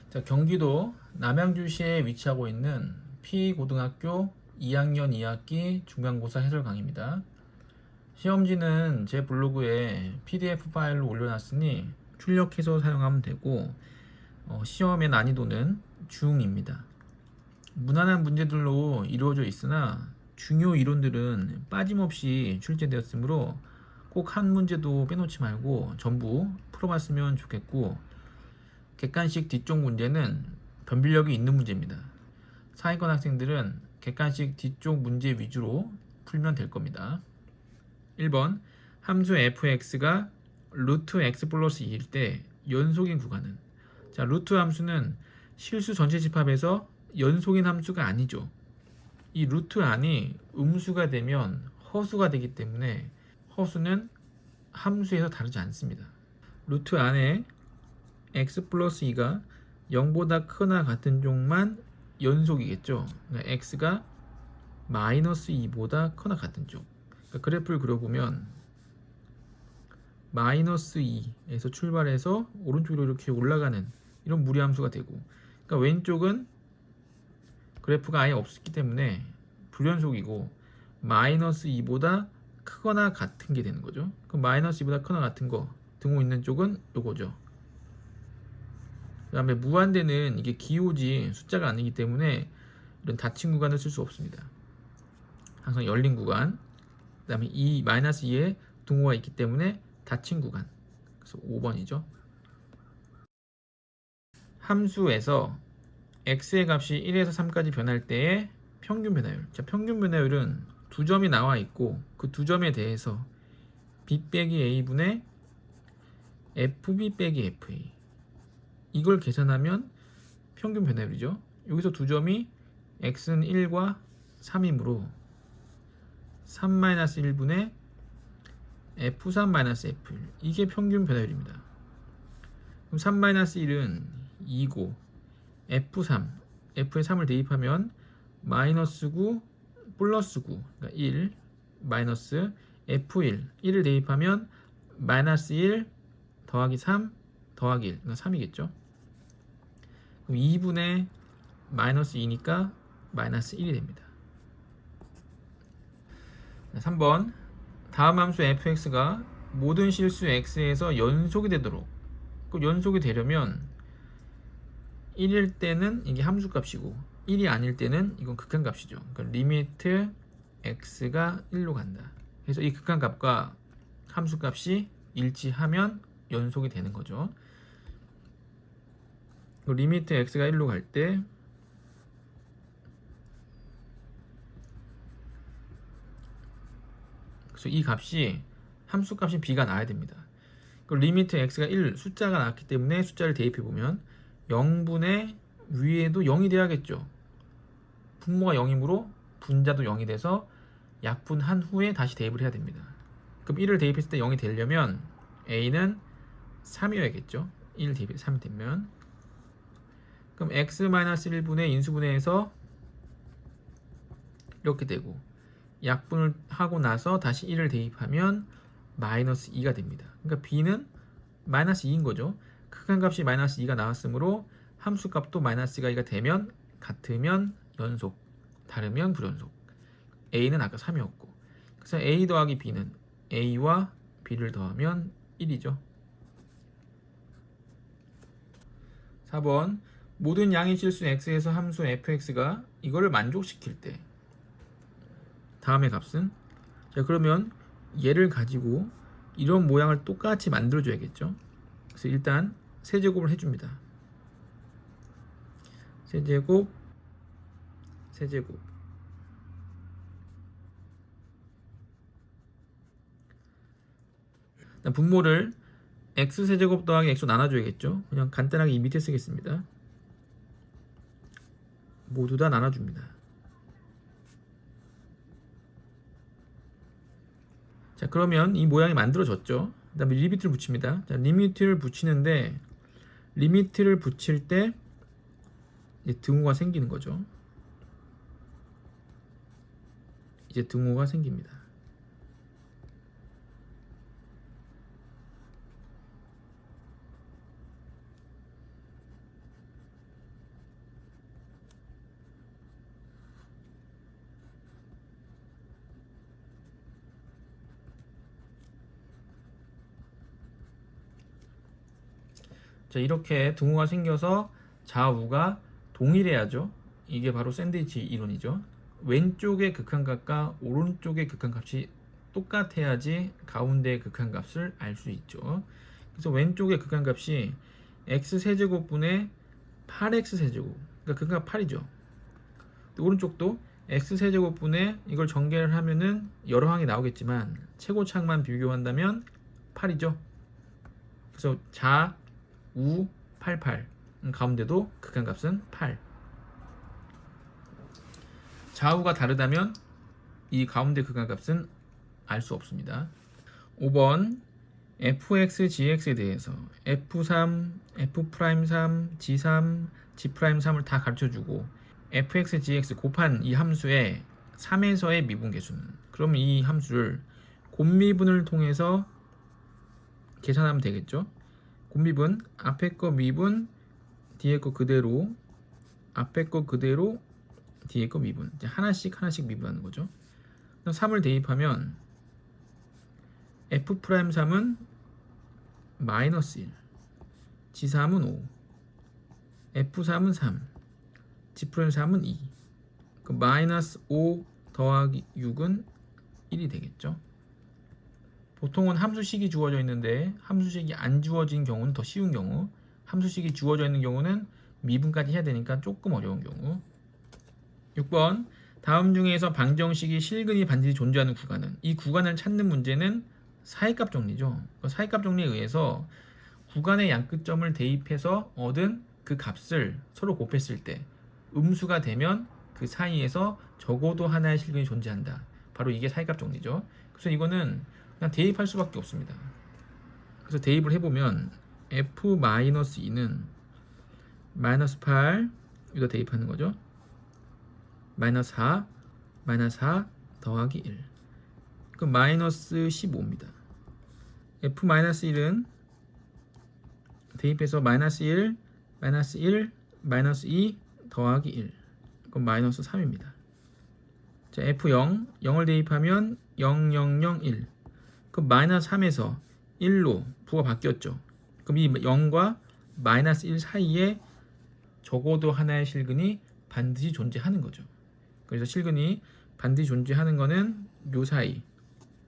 자, 경기도 남양주시에 위치하고 있는 P고등학교 2학년 2학기 중간고사 해설 강의입니다. 시험지는 제 블로그에 PDF 파일로 올려놨으니 출력해서 사용하면 되고, 시험의 난이도는 중입니다. 무난한 문제들로 이루어져 있으나 중요 이론들은 빠짐없이 출제되었으므로 꼭 한 문제도 빼놓지 말고 전부 풀어봤으면 좋겠고, 객관식 뒤쪽 문제는 변별력이 있는 문제입니다. 상위권 학생들은 객관식 뒤쪽 문제 위주로 풀면 될 겁니다. 1번 함수 fx가 루트 x 플러스 2일 때 연속인 구간은, 자, 루트 함수는 실수 전체 집합에서 연속인 함수가 아니죠. 이 루트 안이 음수가 되면 허수가 되기 때문에 허수는 함수에서 다르지 않습니다. 루트 안에 x 플러스 2가 0보다 크거나 같은 쪽만 연속이겠죠. 그러니까 x가 마이너스 2보다 크거나 같은 쪽. 그러니까 그래프를 그려보면 마이너스 2에서 출발해서 오른쪽으로 이렇게 올라가는 이런 무리함수가 되고, 그러니까 왼쪽은 그래프가 아예 없기 때문에 불연속이고 마이너스 2보다 크거나 같은 게 되는 거죠. 그럼 마이너스 2보다 크거나 같은 거 등호 있는 쪽은 요거죠. 그 다음에 무한대는 이게 기호지 숫자가 아니기 때문에 이런 닫힌 구간을 쓸 수 없습니다. 항상 열린 구간. 그 다음에 이 마이너스 2에 등호가 있기 때문에 닫힌 구간. 그래서 5번이죠. 함수에서 x의 값이 1에서 3까지 변할 때의 평균 변화율. 자, 평균 변화율은 두 점이 나와 있고 그 두 점에 대해서 b 빼기 a분의 fb 빼기 fa, 이걸 계산하면 평균 변화율이죠. 여기서 두 점이 x는 1과 3이므로 3-1분의 f3-f1, 이게 평균 변화율입니다. 그럼 3-1은 2고 f3, f에 3을 대입하면 마이너스 9 플러스 9, 그러니까 1 마이너스 f1, 1을 대입하면 마이너스 1 더하기 3 더하기 1, 그러니까 3이겠죠. 그럼 2분의 마이너스 2니까 마이너스 1이 됩니다. 3번 다음 함수 fx가 모든 실수 x에서 연속이 되도록, 그 연속이 되려면 1일 때는 이게 함수값이고 1이 아닐 때는 이건 극한값이죠. 그러니까 리미트 x가 1로 간다. 그래서 이 극한값과 함수값이 일치하면 연속이 되는 거죠. 리미트 x가 1로 갈 때 그래서 이 값이 함수값이 b가 나와야 됩니다. 리미트 x가 1 숫자가 나왔기 때문에 숫자를 대입해 보면 0분의 위에도 0이 돼야겠죠. 분모가 0이므로 분자도 0이 돼서 약분한 후에 다시 대입을 해야 됩니다. 그럼 1을 대입했을 때 0이 되려면 a는 3이어야겠죠. 1 대입해서 3이 되면, 그럼 x-1분의 인수분해해서 이렇게 되고, 약분을 하고 나서 다시 1을 대입하면 마이너스 2가 됩니다. 그러니까 b는 마이너스 2인 거죠. 극한값이 마이너스 2가 나왔으므로 함수값도 마이너스 2가 되면 같으면 연속, 다르면 불연속. a는 아까 3이었고, 그래서 a 더하기 b는 a와 b를 더하면 1이죠. 4번 모든 양의 실수 x에서 함수 fx가 이거를 만족시킬 때 다음의 값은, 자, 그러면 얘를 가지고 이런 모양을 똑같이 만들어 줘야겠죠. 그래서 일단 세제곱을 해줍니다. 세제곱 세제곱, 분모를 x세제곱 더하기 x로 나눠줘야겠죠. 그냥 간단하게 이 밑에 쓰겠습니다. 모두 다 나눠줍니다. 자, 그러면 이 모양이 만들어졌죠. 그 다음에 리미트를 붙입니다. 자, 리미트를 붙이는데 리미트를 붙일 때 이제 등호가 생기는 거죠. 이제 등호가 생깁니다. 자, 이렇게 등호가 생겨서 좌우가 동일해야죠. 이게 바로 샌드위치 이론이죠. 왼쪽의 극한값과 오른쪽의 극한값이 똑같아야지 가운데의 극한값을 알 수 있죠. 그래서 왼쪽의 극한값이 x세제곱분의 8x세제곱, 그러니까 극한값 8이죠. 오른쪽도 x세제곱분의 이걸 전개를 하면은 여러 항이 나오겠지만 최고차항만 비교한다면 8이죠. 그래서 좌, 우, 88. 가운데도 극한값은 8. 좌우가 다르다면 이 가운데 극한값은 알 수 없습니다. 5번 fx, gx에 대해서 f3, f'3, g3, g'3을 다 가르쳐주고 fx, gx 곱한 이 함수의 3에서의 미분계수는, 그럼 이 함수를 곱미분을 통해서 계산하면 되겠죠. 곱미분, 앞에 거 미분, 뒤에 거 그대로, 앞에 거 그대로, 뒤에 거 미분. 이제 하나씩 미분하는 거죠. 3을 대입하면 f'3은 마이너스 1, g3은 5, f3은 3, g'3은 2. 그 마이너스 5 더하기 6은 1이 되겠죠. 보통은 함수식이 주어져 있는데 함수식이 안 주어진 경우는 더 쉬운 경우, 함수식이 주어져 있는 경우는 미분까지 해야 되니까 조금 어려운 경우. 6번 다음 중에서 방정식이 실근이 반드시 존재하는 구간은, 이 구간을 찾는 문제는 사이값 정리죠. 사이값 정리에 의해서 구간의 양끝점을 대입해서 얻은 그 값을 서로 곱했을 때 음수가 되면 그 사이에서 적어도 하나의 실근이 존재한다. 바로 이게 사이값 정리죠. 그래서 이거는 그냥 대입할 수밖에 없습니다. 그래서 대입을 해보면 f-2는 마이너스 8 여기다 대입하는 거죠. 마이너스 4 더하기 1, 그럼 마이너스 15입니다. f-1은 대입해서 마이너스 1, 마이너스 1, 마이너스 2 더하기 1, 그럼 마이너스 3입니다. 자, f0, 0을 대입하면 0, 0, 0, 1. 그럼 마이너스 3에서 1로 부가 바뀌었죠. 그럼 이 0과 마이너스 1 사이에 적어도 하나의 실근이 반드시 존재하는 거죠. 그래서 실근이 반드시 존재하는 거는 요 사이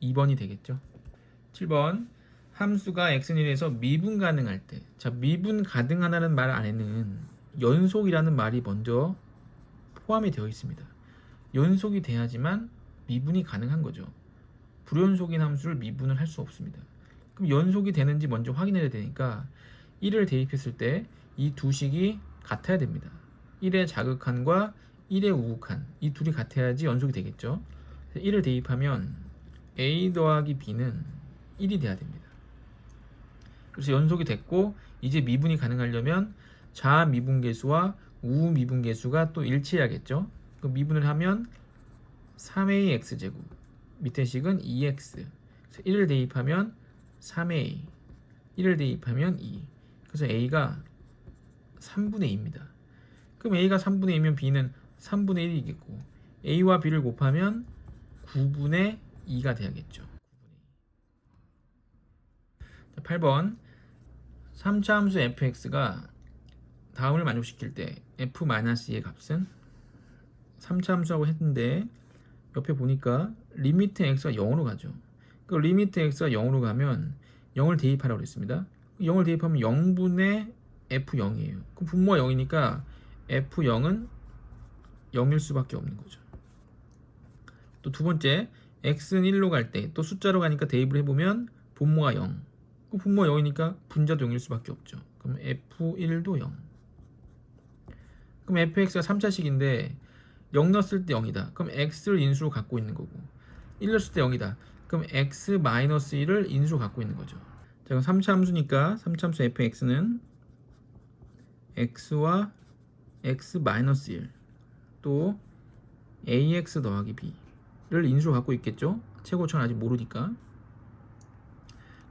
2번이 되겠죠. 7번 함수가 x는1에서 미분 가능할 때, 자, 미분 가능하다는 말 안에는 연속이라는 말이 먼저 포함이 되어 있습니다. 연속이 돼야지만 미분이 가능한 거죠. 불연속인 함수를 미분을 할 수 없습니다. 그럼 연속이 되는지 먼저 확인해야 되니까 1을 대입했을 때 이 두 식이 같아야 됩니다. 1의 자극한과 1의 우극한, 이 둘이 같아야지 연속이 되겠죠. 1을 대입하면 a 더하기 b는 1이 돼야 됩니다. 그래서 연속이 됐고 이제 미분이 가능하려면 좌미분계수와 우미분계수가 또 일치해야겠죠. 그 미분을 하면 3a x제곱, 밑에 식은 2x, 1을 대입하면 3a, 1을 대입하면 2, 그래서 a가 3분의 2입니다. 그럼 a가 3분의 2면 b는 3분의 1이겠고 a와 b를 곱하면 9분의 2가 돼야겠죠. 8번 3차 함수 fx가 다음을 만족시킬 때 f-2의 값은, 3차 함수라고 했는데 옆에 보니까 리미트 x가 0으로 가죠. 그 리미트 x가 0으로 가면 0을 대입하라고 그랬습니다. 0을 대입하면 0분의 f0이에요. 그럼 분모가 0이니까 f0은 0일 수밖에 없는 거죠. 또 두 번째, x는 1로 갈 때 또 숫자로 가니까 대입을 해보면 분모가 0. 그럼 분모가 0이니까 분자도 0일 수밖에 없죠. 그럼 f1도 0. 그럼 fx가 3차식인데 0 넣었을 때 0이다. 그럼 x를 인수로 갖고 있는 거고 1 넣었을 때 0이다. 그럼 x-1을 인수로 갖고 있는 거죠. 자, 그럼 3차 함수니까 3차 함수 fx는 x와 x-1 또 ax 더하기 b를 인수로 갖고 있겠죠. 최고차는 아직 모르니까.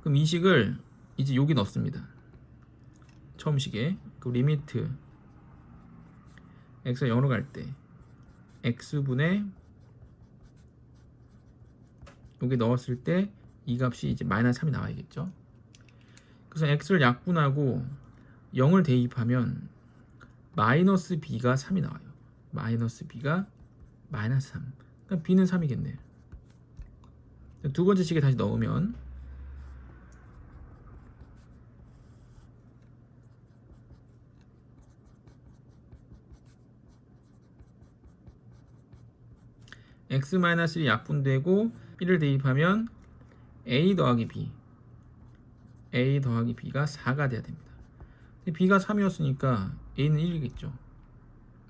그럼 이 식을 이제 여기 넣습니다. 처음 식에 그 리미트 x가 0으로 갈 때 x분의 여기 넣었을 때 이 값이 이제 -3이 나와야겠죠. 그래서 x를 약분하고 2의 제곱을 곱하면 3분의 1이 나와요. 그럼 3분의 1이 0이니까 3분의 1은 0이죠. 그럼 3분의 1은 0이니까 3분의 1은 0. 3분의 1은 0이니까 3분의 1은 0. 그래서 x를 약분하고 0을 대입하면 마이너스 b가 3이 나와요. 마이너스 b가 마이너스 3. 그러니까 b는 3이겠네요. 두 번째 식에 다시 넣으면 x-1이 약분되고 1을 대입하면 a 더하기 b b가 4가 돼야 됩니다. b가 3이었으니까 a는 1이겠죠.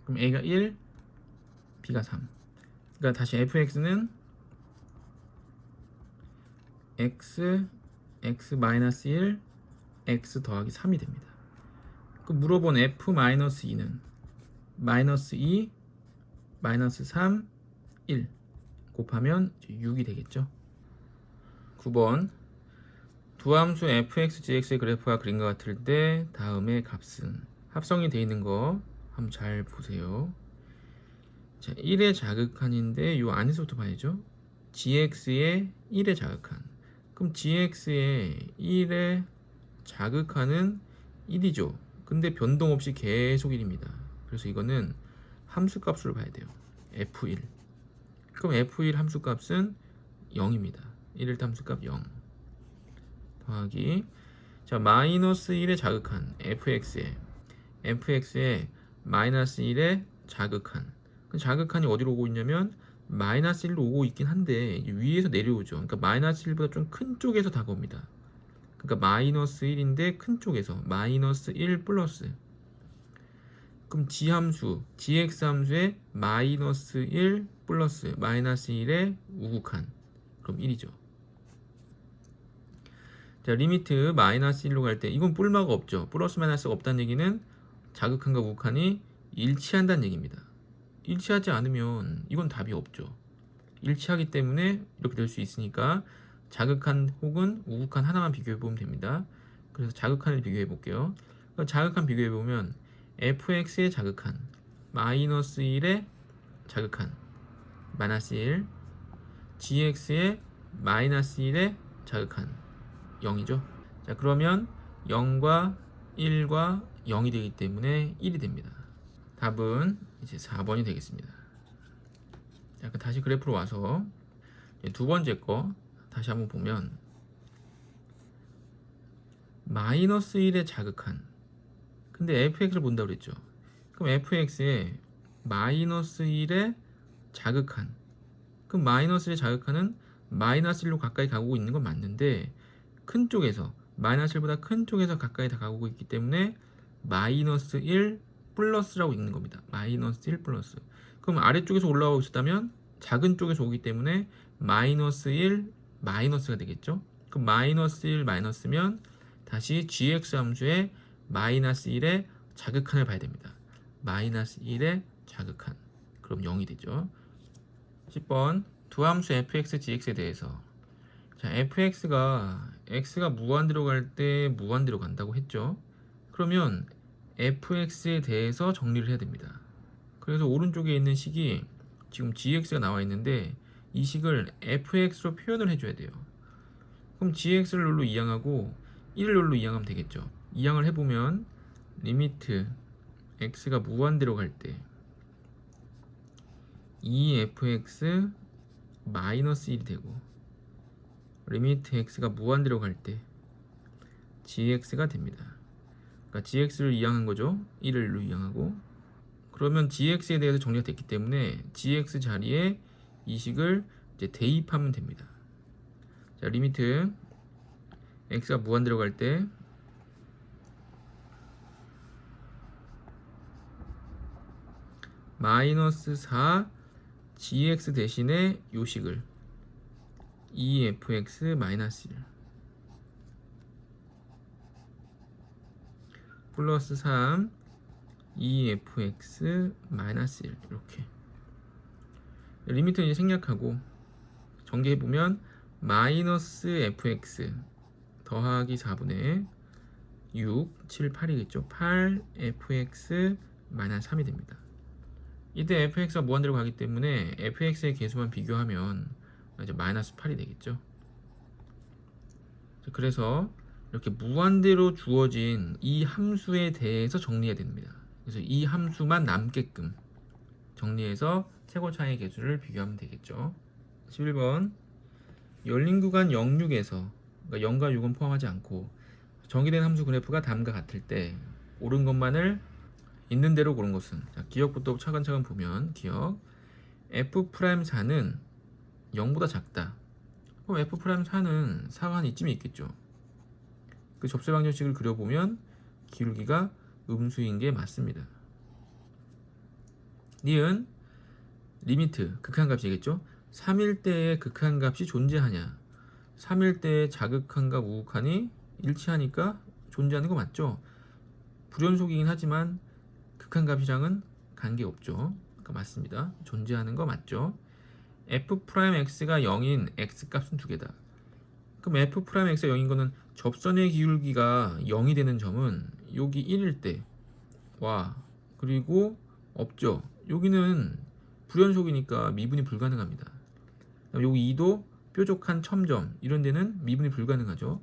그럼 a가 1, b가 3. 그러니까 다시 fx는 x 1 x 더하기 3이 됩니다. 그 물어본 f-2는 마이너스 2 마이너스 3 1 곱하면 6이 되겠죠. 9번 두 함수 fx, gx의 그래프가 그린 것 같을 때 다음의 값은 합성이 되어 있는 거 한번 잘 보세요. 자, 1의 자극한인데 요 안에서부터 봐야죠. gx의 1의 자극한. 그럼 gx의 1의 자극한은 1이죠. 근데 변동 없이 계속 1입니다. 그래서 이거는 함수값으로 봐야 돼요. f1. 그럼 f1 함수값은 0입니다. 1일 함수값 0 더하기 자 마이너스 1의 자극한 fx에 마이너스 1의 자극한. 그 자극한이 어디로 오고 있냐면 마이너스 1로 오고 있긴 한데 위에서 내려오죠. 그러니까 마이너스 1보다 좀 큰 쪽에서 다가옵니다. 그러니까 마이너스 1인데 큰 쪽에서 마이너스 1 플러스. 그럼 g함수 gx 함수에 마이너스 1 플러스 마이너스 1의 우극한. 그럼 1이죠. 자 리미트 마이너스 1로 갈 때 이건 뿔마가 없죠. 플러스 마이너스가 없다는 얘기는 자극한과 우극한이 일치한다는 얘기입니다. 일치하지 않으면 이건 답이 없죠. 일치하기 때문에 이렇게 될 수 있으니까 자극한 혹은 우극한 하나만 비교해 보면 됩니다. 그래서 자극한을 비교해 볼게요. 자극한 비교해 보면 fx의 자극한 마이너스 1의 자극한 마이너스 1 gx의 마이너스 1의 자극한 0이죠. 자 그러면 0과 1과 0이 되기 때문에 1이 됩니다. 답은 이제 4번이 되겠습니다. 자, 다시 그래프로 와서 두 번째 거 다시 한번 보면 마이너스 1의 자극한. 근데 fx를 본다고 그랬죠. 그럼 fx에 마이너스 1의 자극한. 그럼 마이너스 1의 자극한은 마이너스 1로 가까이 가고 있는 건 맞는데 큰 쪽에서 마이너스 1보다 큰 쪽에서 가까이 다가오고 있기 때문에 마이너스 1 플러스라고 읽는 겁니다. 마이너스 1 플러스. 그럼 아래쪽에서 올라오고 있었다면 작은 쪽에서 오기 때문에 마이너스 1 마이너스가 되겠죠. 그럼 마이너스 1 마이너스면 다시 gx 함수의 마이너스 1의 자극한을 봐야 됩니다. 마이너스 1의 자극한. 그럼 0이 되죠. 10번 두 함수 fx, gx에 대해서 자 fx가 x가 무한대로 갈 때 무한대로 간다고 했죠. 그러면 fx에 대해서 정리를 해야 됩니다. 그래서 오른쪽에 있는 식이 지금 gx가 나와 있는데 이 식을 fx로 표현을 해줘야 돼요. 그럼 gx를 롤로 이항하고 1을 롤로 이항하면 되겠죠. 이항을 해보면 리미트 x가 무한대로 갈 때 2fx 마이너스 1이 되고 리미트 x가 무한대로 갈 때 gx가 됩니다. 그러니까 gx를 이항한 거죠. 1을 이항하고 그러면 gx에 대해서 정리가 됐기 때문에 gx 자리에 이 식을 이제 대입하면 됩니다. 자 리미트 x가 무한대로 갈 때 마이너스 4 gx 대신에 요 식을 2fx 마이너스 1 플러스 3 2fx 마이너스 1 이렇게 리미트는 이제 생략하고 전개해보면 마이너스 fx 더하기 4분의 6 7 8이겠죠. 8 fx 마이너스 3이 됩니다. 이때 fx가 무한대로 가기 때문에 fx의 개수만 비교하면 이제 마이너스 8이 되겠죠. 그래서 이렇게 무한대로 주어진 이 함수에 대해서 정리해야 됩니다. 그래서 이 함수만 남게끔 정리해서 최고 차이 계수를 비교하면 되겠죠. 11번 열린 구간 06에서 그러니까 0과 6은 포함하지 않고 정의된 함수 그래프가 다음과 같을 때 옳은 것만을 있는 대로 고른 것은, 자, 기억부터 차근차근 보면 기억 F'4는 0보다 작다. 그럼 F'4는 4가 한 이쯤에 있겠죠. 그 접세 방정식을 그려보면 기울기가 음수인 게 맞습니다. 니은 리미트 극한값이겠죠. 3일 때의 극한값이 존재하냐, 3일 때의 자극한과 우극한이 일치하니까 존재하는 거 맞죠. 불연속이긴 하지만 극한값이랑은 관계없죠. 그러니까 맞습니다. 존재하는 거 맞죠. F'X가 0인 X값은 두 개다. 그럼 F'X가 0인 거는 접선의 기울기가 0이 되는 점은 여기 1일 때와 그리고 없죠. 여기는 불연속이니까 미분이 불가능합니다. 여기 2도 뾰족한 첨점 이런 데는 미분이 불가능하죠.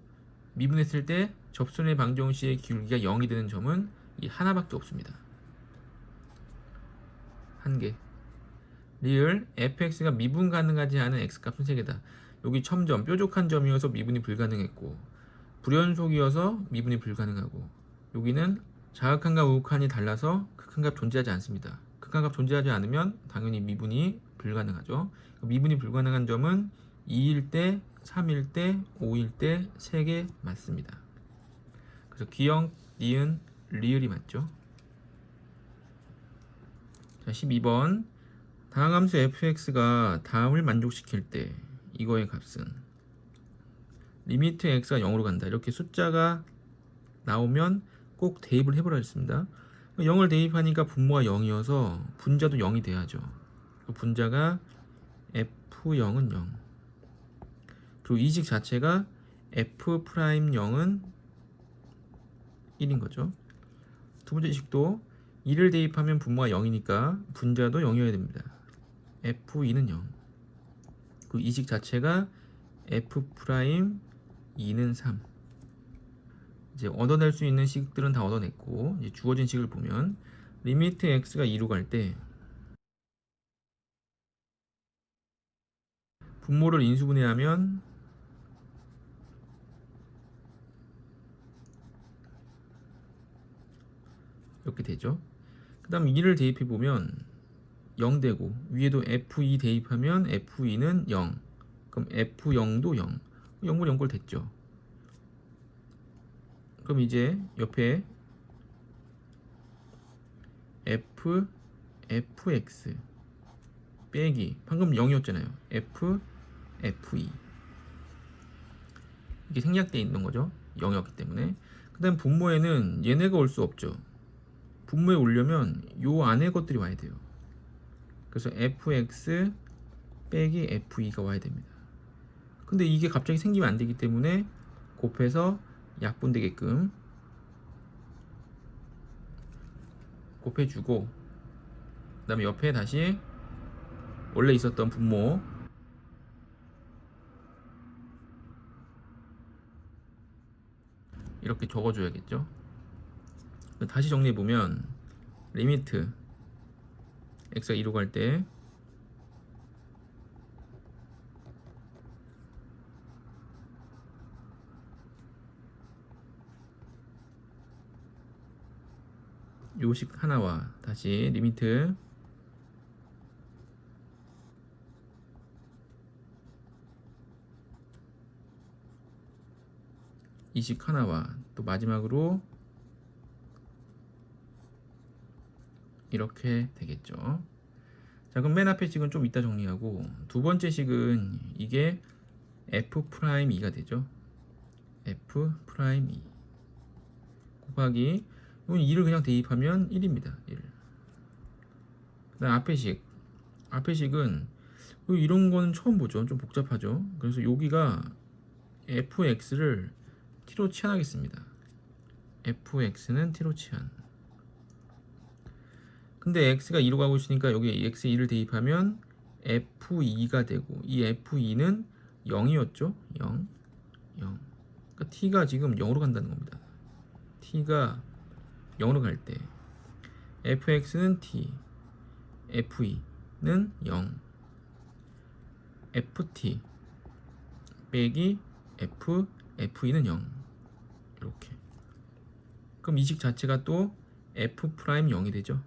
미분했을 때 접선의 방정식의 기울기가 0이 되는 점은 이 하나밖에 없습니다. 한 개. 리을 fx가 미분 가능하지 않은 x값은 3개다. 여기 첨점, 뾰족한 점이어서 미분이 불가능했고 불연속이어서 미분이 불가능하고 여기는 자극한과 우극한이 달라서 극한값 존재하지 않습니다. 극한값 존재하지 않으면 당연히 미분이 불가능하죠. 미분이 불가능한 점은 2일 때, 3일 때, 5일 때 3개 맞습니다. 그래서 기역, 니은, 리을이 맞죠. 자, 12번 다항함수 fx가 다음을 만족시킬 때 이거의 값은 리미트 x가 0으로 간다. 이렇게 숫자가 나오면 꼭 대입을 해보라 했습니다. 0을 대입하니까 분모가 0이어서 분자도 0이 돼야죠. 분자가 f0은 0 그리고 이식 자체가 f'0은 1인 거죠. 두 번째 이식도 2를 대입하면 분모가 0이니까 분자도 0이어야 됩니다. f2는 0 그 이식 자체가 f'2는 3 이제 얻어낼 수 있는 식들은 다 얻어냈고 이제 주어진 식을 보면 리미트 x가 2로 갈 때 분모를 인수분해하면 이렇게 되죠. 그 다음 2를 대입해 보면 0 되고 위에도 f2 대입하면 f2는 0 그럼 f0도 0 0분 0골 됐죠. 그럼 이제 옆에 fx 빼기 방금 0이었잖아요. f2 이게 생략되어 있는 거죠. 0이었기 때문에. 그 다음 분모에는 얘네가 올 수 없죠. 분모에 오려면 요 안에 것들이 와야 돼요. 그래서 fx 빼기 f2가 와야 됩니다. 근데 이게 갑자기 생기면 안 되기 때문에 곱해서 약분되게끔 곱해주고 그 다음에 옆에 다시 원래 있었던 분모 이렇게 적어줘야겠죠. 다시 정리해보면 리미트 x가 2로 갈 때 요식 하나와 다시 리미트 이식 하나와 또 마지막으로 이렇게 되겠죠. 자, 그럼 맨 앞에 식은 좀 이따 정리하고 두 번째 식은 이게 f'2가 되죠. f'2 곱하기 이건 2를 그냥 대입하면 1입니다. 1. 그다음 앞에 식은 이런 거는 처음 보죠. 좀 복잡하죠. 그래서 여기가 fx를 t로 치환하겠습니다. fx는 t로 치환. 근데 x가 2로 가고 있으니까 여기 x에 2를 대입하면 f2가 되고 이 f2는 0이었죠. 0. 그러니까 t가 지금 0으로 간다는 겁니다. t가 0으로 갈 때 fx는 t, fe는 0, ft 빼기 fe는 0. 이렇게. 그럼 이 식 자체가 또 f'0이 되죠.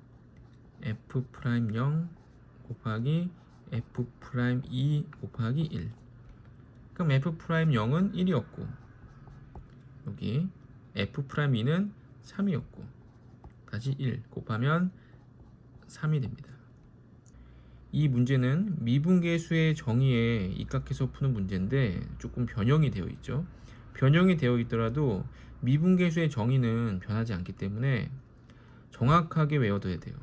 f'0 곱하기 f'2 곱하기 1. 그럼 f'0은 1이었고 여기 f'2는 3이었고 다시 1 곱하면 3이 됩니다. 이 문제는 미분계수의 정의에 입각해서 푸는 문제인데 조금 변형이 되어 있죠. 변형이 되어 있더라도 미분계수의 정의는 변하지 않기 때문에 정확하게 외워둬야 돼요.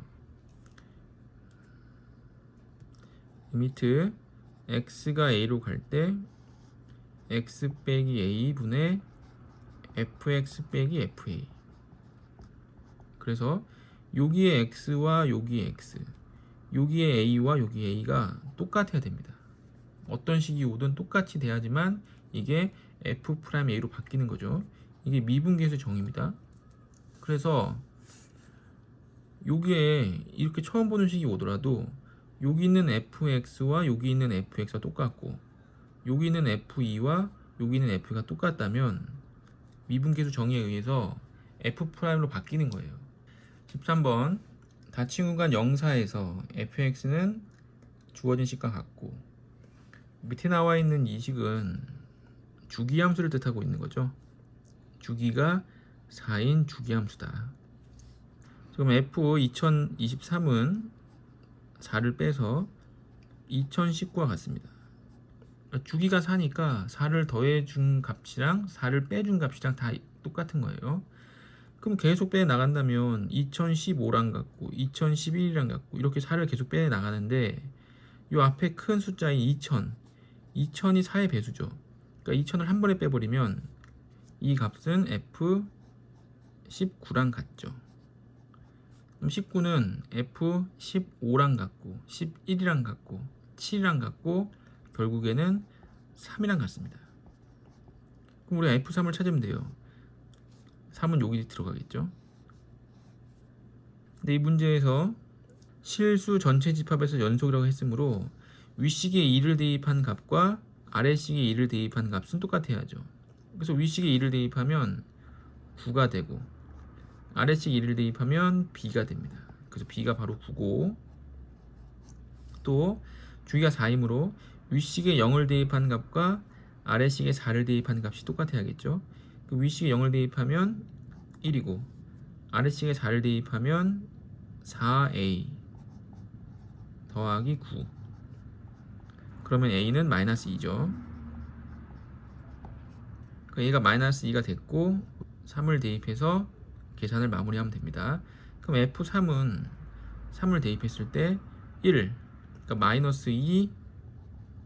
리미트 x가 a로 갈 때 x 빼기 a 분의 fx 빼기 fa. 그래서 여기에 x와 여기에 x, 여기에 a와 여기 a가 똑같아야 됩니다. 어떤 식이 오든 똑같이 돼야지만 이게 f'a로 바뀌는 거죠. 이게 미분계수의 정의입니다. 그래서 여기에 이렇게 처음 보는 식이 오더라도 여기 있는 fx와 여기 있는 fx가 똑같고 여기 있는 f2와 여기 있는 f가 똑같다면 미분계수 정의에 의해서 f'로 바뀌는 거예요. 13번 닫힌 구간 0사에서 fx는 주어진 식과 같고 밑에 나와 있는 이 식은 주기함수를 뜻하고 있는 거죠. 주기가 4인 주기함수다. 지금 f2023은 4를 빼서 2019와 같습니다. 주기가 4니까 4를 더해준 값이랑 4를 빼준 값이랑 다 똑같은 거예요. 그럼 계속 빼 나간다면 2015랑 같고 2011이랑 같고 이렇게 4를 계속 빼 나가는데 이 앞에 큰 숫자인 2000이 4의 배수죠. 그러니까 2000을 한 번에 빼버리면 이 값은 F19랑 같죠. 그럼 19는 F15랑 같고 11이랑 같고 7이랑 같고 결국에는 3이랑 같습니다. 그럼 우리가 F3을 찾으면 돼요. 3은 여기 들어가겠죠. 근데 이 문제에서 실수 전체 집합에서 연속이라고 했으므로 윗식에 2를 대입한 값과 아래식에 2를 대입한 값은 똑같아야죠. 그래서 윗식에 2를 대입하면 9가 되고 아래식에 2를 대입하면 b가 됩니다. 그래서 b가 바로 9고 또 주기가 4이므로 윗식에 0을 대입한 값과 아래식에 4를 대입한 값이 똑같아야겠죠. 그 윗식에 0을 대입하면 1이고 아래식에 4를 대입하면 4a 더하기 9. 그러면 a는 마이너스 2죠. 그러니까 얘가 마이너스 2가 됐고 3을 대입해서 계산을 마무리하면 됩니다. 그럼 F3은 3을 대입했을 때 1, 그러니까 마이너스 2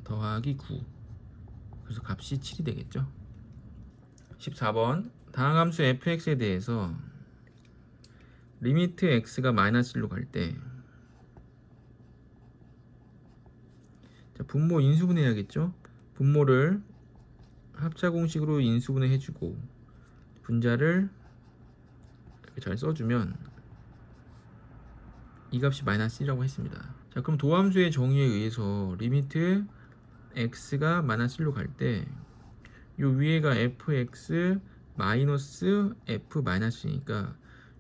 더하기 9. 그래서 값이 7이 되겠죠. 14번 다항함수 fx에 대해서 리미트 x가 마이너스 1로 갈 때 분모 인수분해해야겠죠. 분모를 합차 공식으로 인수분해 해주고 분자를 이렇게 잘 써주면 이 값이 마이너스 1이라고 했습니다. 자, 그럼 도함수의 정의에 의해서 리미트 x가 마이너스 1로 갈 때 요 위에가 fx 마이너스 f 마이너스니까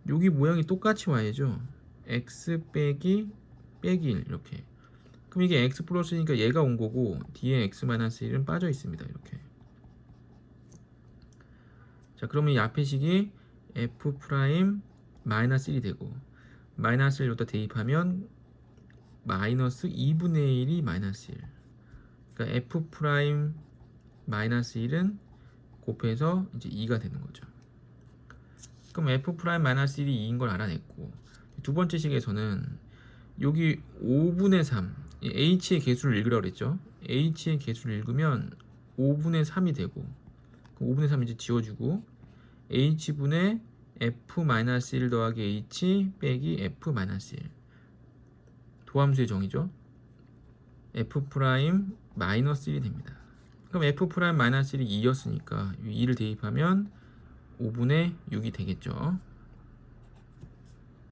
여기 모양이 똑같이 와야죠. x 빼기 1 이렇게. 그럼 이게 x 플러스니까 얘가 온 거고 뒤에 x 마이너스 1은 빠져 있습니다. 이렇게. 자, 그러면 이 앞에 식이 f 프라임 마이너스 1이 되고 마이너스를 여기다 대입하면 마이너스 2분의 1이 마이너스 1. 그러니까 f 프라임 마이너스 1은 곱해서 이제 2가 되는 거죠. 그럼 f 프라임 마이너스 1이 2인 걸 알아냈고 두 번째 식에서는 여기 5분의 3 h의 개수를 읽으라고 그랬죠. h의 개수를 읽으면 5분의 3이 되고 5분의 3 이제 지워주고 h분의 f-1 더하기 h 빼기 f-1 도함수의 정의죠. f 프라임 마이너스 1이 됩니다. 그럼 f 프라임 마이너스 1이 2였으니까 2를 대입하면 5분의 6이 되겠죠.